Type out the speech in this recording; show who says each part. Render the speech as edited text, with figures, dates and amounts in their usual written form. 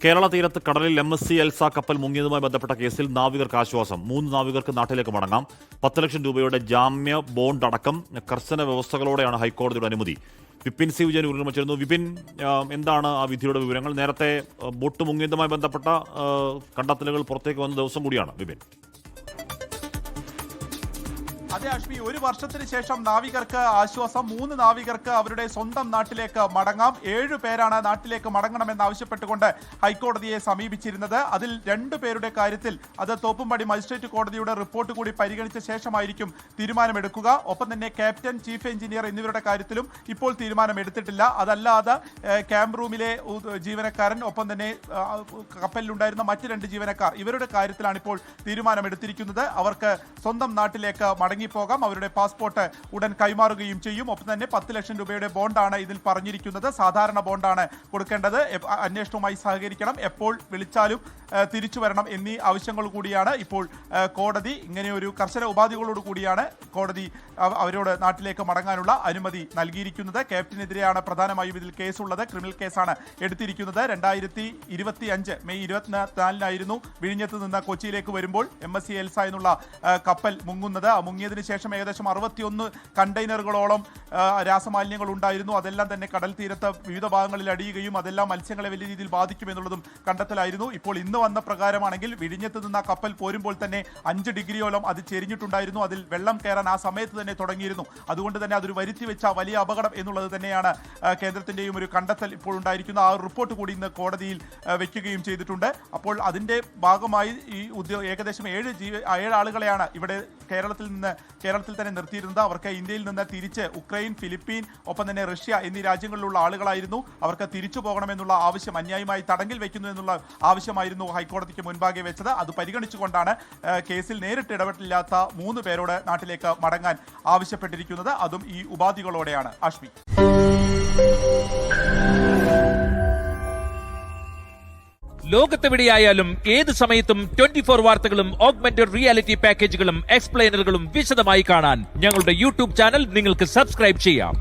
Speaker 1: കേരള തീരത്ത് കടലിൽ MSC Elsa കപ്പൽ മുങ്ങിയതുമായി ബന്ധപ്പെട്ട കേസിൽ നാവികർക്ക് ആശ്വാസം. 3 നാവികർക്ക് നാട്ടിലേക്ക് മടങ്ങാം. 10 ലക്ഷം രൂപയുടെ ജാമ്യ ബോണ്ട് അടക്കം കർശന വ്യവസ്ഥകളോടെയാണ് ഹൈക്കോടതിയുടെ അനുമതി. വിപിൻ സി വിജയൻ ഉയർന്നിരുന്നു. വിപിൻ, എന്താണ് ആ വിധിയുടെ വിവരങ്ങൾ? നേരത്തെ ബോട്ട് മുങ്ങിയതുമായി ബന്ധപ്പെട്ട കണ്ടെത്തലുകൾ പുറത്തേക്ക് വന്ന ദിവസം കൂടിയാണ് വിപിൻ.
Speaker 2: അതെ അശ്മി, 1 വർഷത്തിന് ശേഷം നാവികർക്ക് ആശ്വാസം. 3 നാവികർക്ക് അവരുടെ സ്വന്തം നാട്ടിലേക്ക് മടങ്ങാം. 7 പേരാണ് നാട്ടിലേക്ക് മടങ്ങണമെന്ന് ആവശ്യപ്പെട്ടുകൊണ്ട് ഹൈക്കോടതിയെ സമീപിച്ചിരുന്നത്. അതിൽ 2 പേരുടെ കാര്യത്തിൽ അത് തോപ്പുംപടി മജിസ്ട്രേറ്റ് കോടതിയുടെ റിപ്പോർട്ട് കൂടി പരിഗണിച്ച ശേഷമായിരിക്കും തീരുമാനമെടുക്കുക. ഒപ്പം തന്നെ ക്യാപ്റ്റൻ, ചീഫ് എഞ്ചിനീയർ എന്നിവരുടെ കാര്യത്തിലും ഇപ്പോൾ തീരുമാനമെടുത്തിട്ടില്ല. അതല്ലാതെ ക്യാമ്പ് റൂമിലെ ജീവനക്കാരൻ, ഒപ്പം തന്നെ കപ്പലിലുണ്ടായിരുന്ന മറ്റ് 2 ജീവനക്കാർ, ഇവരുടെ കാര്യത്തിലാണ് ഇപ്പോൾ തീരുമാനമെടുത്തിരിക്കുന്നത്. അവർക്ക് സ്വന്തം നാട്ടിലേക്ക് പോകാം. അവരുടെ പാസ്പോർട്ട് ഉടൻ കൈമാറുകയും ചെയ്യും. ഒപ്പം തന്നെ 10 ലക്ഷം രൂപയുടെ ബോണ്ടാണ് ഇതിൽ പറഞ്ഞിരിക്കുന്നത്. സാധാരണ ബോണ്ടാണ് കൊടുക്കേണ്ടത്. അന്വേഷണവുമായി സഹകരിക്കണം, എപ്പോൾ വിളിച്ചാലും തിരിച്ചു വരണം എന്നീ ആവശ്യങ്ങൾ കൂടിയാണ് ഇപ്പോൾ കോടതി, ഇങ്ങനെ ഒരു കർശന ഉപാധികളോട് കൂടിയാണ് കോടതി അവരോട് നാട്ടിലേക്ക് മടങ്ങാനുള്ള അനുമതി നൽകിയിരിക്കുന്നത്. ക്യാപ്റ്റനെതിരെയാണ് പ്രധാനമായും ഇതിൽ കേസുള്ളത്. ക്രിമിനൽ കേസാണ് എടുത്തിരിക്കുന്നത്. 2025 മെയ് 24 വിഴിഞ്ഞത്ത് നിന്ന് കൊച്ചിയിലേക്ക് വരുമ്പോൾ MSC എൽസ എന്നുള്ള കപ്പൽ മുങ്ങുന്നത്. മുങ്ങിയതിനു ശേഷം ഏകദേശം 61 കണ്ടെയ്നറുകളോളം രാസമാലിന്യങ്ങൾ ഉണ്ടായിരുന്നു. അതെല്ലാം തന്നെ കടൽ തീരത്ത് വിവിധ ഭാഗങ്ങളിൽ അടിയുകയും അതെല്ലാം മത്സ്യങ്ങളെ വലിയ രീതിയിൽ ബാധിക്കുമെന്നുള്ളതും കണ്ടെത്തലായിരുന്നു. ഇപ്പോൾ ഇന്ന് വന്ന പ്രകാരമാണെങ്കിൽ വിഴിഞ്ഞത്ത് നിന്ന് കപ്പൽ പോരുമ്പോൾ തന്നെ 5 ഡിഗ്രിയോളം അത് ചെരിഞ്ഞിട്ടുണ്ടായിരുന്നു. അതിൽ വെള്ളം കയറാൻ ആ സമയത്ത് തന്നെ തുടങ്ങിയിരുന്നു. അതുകൊണ്ട് തന്നെ അതൊരു വരുത്തിവെച്ച വലിയ അപകടം എന്നുള്ളത് തന്നെയാണ് കേന്ദ്രത്തിൻ്റെയും ഒരു കണ്ടെത്തൽ ഇപ്പോൾ ഉണ്ടായിരിക്കുന്ന. ആ റിപ്പോർട്ട് കൂടി ഇന്ന് കോടതിയിൽ വെക്കുകയും ചെയ്തിട്ടുണ്ട്. അപ്പോൾ അതിൻ്റെ ഭാഗമായി ഈ ഏകദേശം 7 ആളുകളെയാണ് ഇവിടെ കേരളത്തിൽ തന്നെ നിർത്തിയിരുന്നത്. അവർക്ക് ഇന്ത്യയിൽ നിന്ന് തിരിച്ച് ഉക്രൈൻ, ഫിലിപ്പീൻ, ഒപ്പം തന്നെ റഷ്യ എന്നീ രാജ്യങ്ങളിലുള്ള ആളുകളായിരുന്നു. അവർക്ക് തിരിച്ചു പോകണമെന്നുള്ള ആവശ്യം, അന്യായമായി തടങ്കിൽ വയ്ക്കുന്നു എന്നുള്ള ആവശ്യമായിരുന്നു ഹൈക്കോടതിക്ക് മുൻപാകെ വെച്ചത്. അത് പരിഗണിച്ചുകൊണ്ടാണ് കേസിൽ നേരിട്ട് ഇടപെട്ടില്ലാത്ത 3 പേരോട് നാട്ടിലേക്ക് മടങ്ങാൻ ആവശ്യപ്പെട്ടിരിക്കുന്നത്. അതും ഈ ഉപാധികളോടെയാണ്. അശ്മി,
Speaker 3: ലോകത്തെവിടെയായാലും ഏത് സമയത്തും 24 വാർത്തകളും ഓഗ്മെന്റഡ് റിയാലിറ്റി പാക്കേജുകളും എക്സ്പ്ലെയിനറുകളും വിശദമായി കാണാൻ ഞങ്ങളുടെ YouTube ചാനൽ നിങ്ങൾക്ക് സബ്സ്ക്രൈബ് ചെയ്യാം.